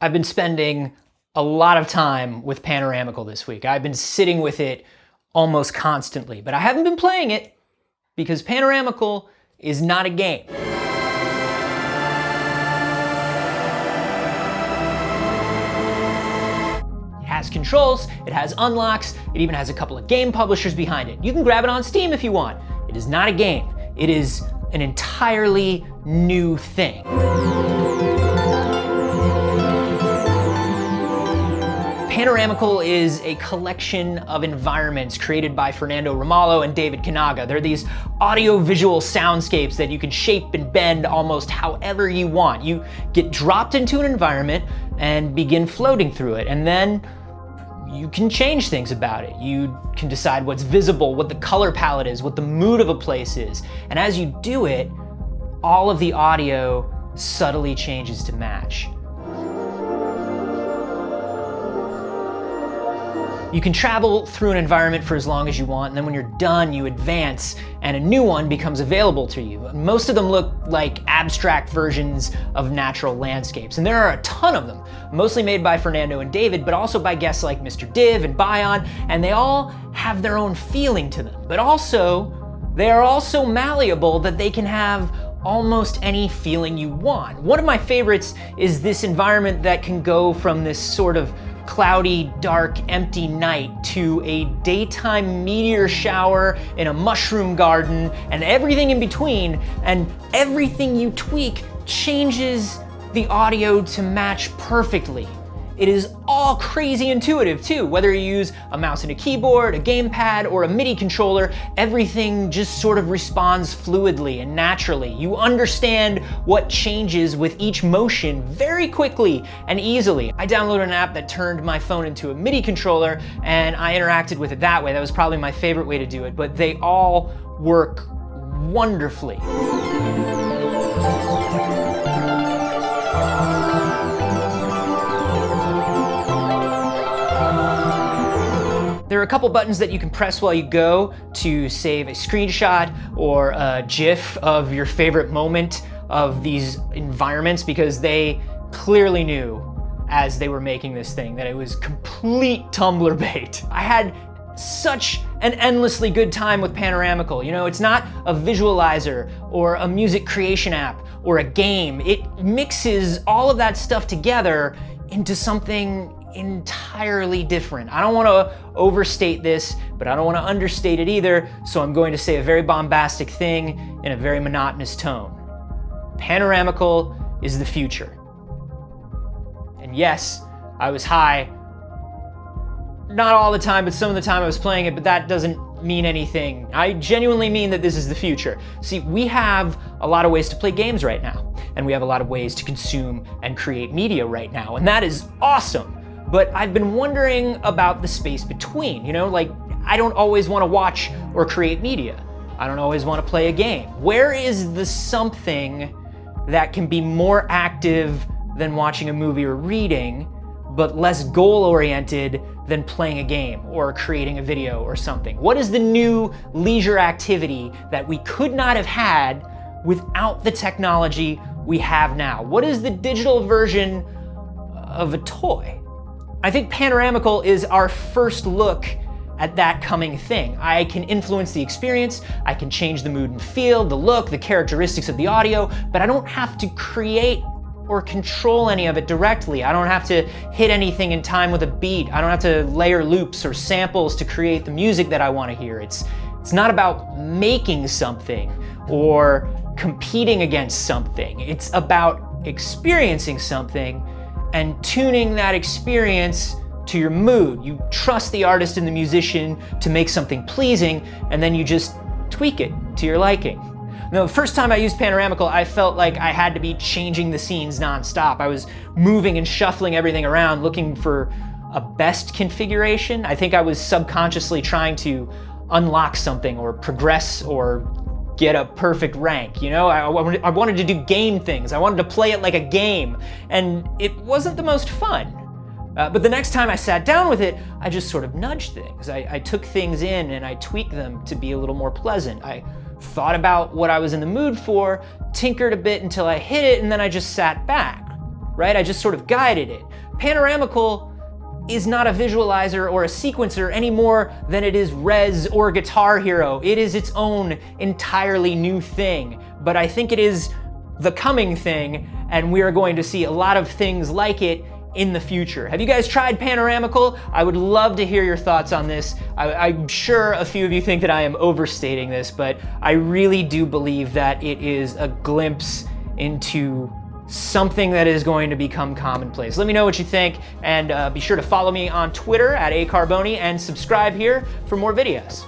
I've been spending a lot of time with Panoramical this week. I've been sitting with it almost constantly, but I haven't been playing it because Panoramical is not a game. It has controls, it has unlocks, it even has a couple of game publishers behind it. You can grab it on Steam if you want. It is not a game. It is an entirely new thing. Panoramical is a collection of environments created by Fernando Ramalho and David Kanaga. They're these audio-visual soundscapes that you can shape and bend almost however you want. You get dropped into an environment and begin floating through it, and then you can change things about it. You can decide what's visible, what the color palette is, what the mood of a place is. And as you do it, all of the audio subtly changes to match. You can travel through an environment for as long as you want, and then when you're done, you advance, and a new one becomes available to you. Most of them look like abstract versions of natural landscapes, and there are a ton of them, mostly made by Fernando and David, but also by guests like Mr. Div and Bion, and they all have their own feeling to them. But also, they are also malleable that they can have almost any feeling you want. One of my favorites is this environment that can go from this sort of cloudy, dark, empty night to a daytime meteor shower in a mushroom garden and everything in between, and everything you tweak changes the audio to match perfectly. It is all crazy intuitive too. Whether you use a mouse and a keyboard, a gamepad, or a MIDI controller, everything just sort of responds fluidly and naturally. You understand what changes with each motion very quickly and easily. I downloaded an app that turned my phone into a MIDI controller, and I interacted with it that way. That was probably my favorite way to do it, but they all work wonderfully. There are a couple buttons that you can press while you go to save a screenshot or a GIF of your favorite moment of these environments, because they clearly knew as they were making this thing that it was complete Tumblr bait. I had such an endlessly good time with Panoramical. You know, it's not a visualizer or a music creation app or a game. It mixes all of that stuff together into something entirely different. I don't want to overstate this, but I don't want to understate it either, so I'm going to say a very bombastic thing in a very monotonous tone. Panoramical is the future. And yes, I was high. Not all the time, but some of the time I was playing it, but that doesn't mean anything. I genuinely mean that this is the future. See, we have a lot of ways to play games right now, and we have a lot of ways to consume and create media right now, and that is awesome. But I've been wondering about the space between, you know, like I don't always want to watch or create media. I don't always want to play a game. Where is the something that can be more active than watching a movie or reading, but less goal-oriented than playing a game or creating a video or something? What is the new leisure activity that we could not have had without the technology we have now? What is the digital version of a toy? I think Panoramical is our first look at that coming thing. I can influence the experience, I can change the mood and feel, the look, the characteristics of the audio, but I don't have to create or control any of it directly. I don't have to hit anything in time with a beat. I don't have to layer loops or samples to create the music that I want to hear. It's not about making something or competing against something. It's about experiencing something and tuning that experience to your mood. You trust the artist and the musician to make something pleasing, and then you just tweak it to your liking. Now, the first time I used Panoramical, I felt like I had to be changing the scenes nonstop. I was moving and shuffling everything around, looking for a best configuration. I think I was subconsciously trying to unlock something or progress or get a perfect rank, you know? I wanted to do game things. I wanted to play it like a game, and it wasn't the most fun. But the next time I sat down with it, I just sort of nudged things. I took things in and I tweaked them to be a little more pleasant. I thought about what I was in the mood for, tinkered a bit until I hit it, and then I just sat back. right? I just sort of guided it. Panoramical is not a visualizer or a sequencer any more than it is Res or Guitar Hero. It is its own entirely new thing, but I think it is the coming thing, and we are going to see a lot of things like it in the future. Have you guys tried Panoramical? I would love to hear your thoughts on this. I'm sure a few of you think that I am overstating this, but I really do believe that it is a glimpse into something that is going to become commonplace. Let me know what you think, and be sure to follow me on Twitter at acarboni and subscribe here for more videos.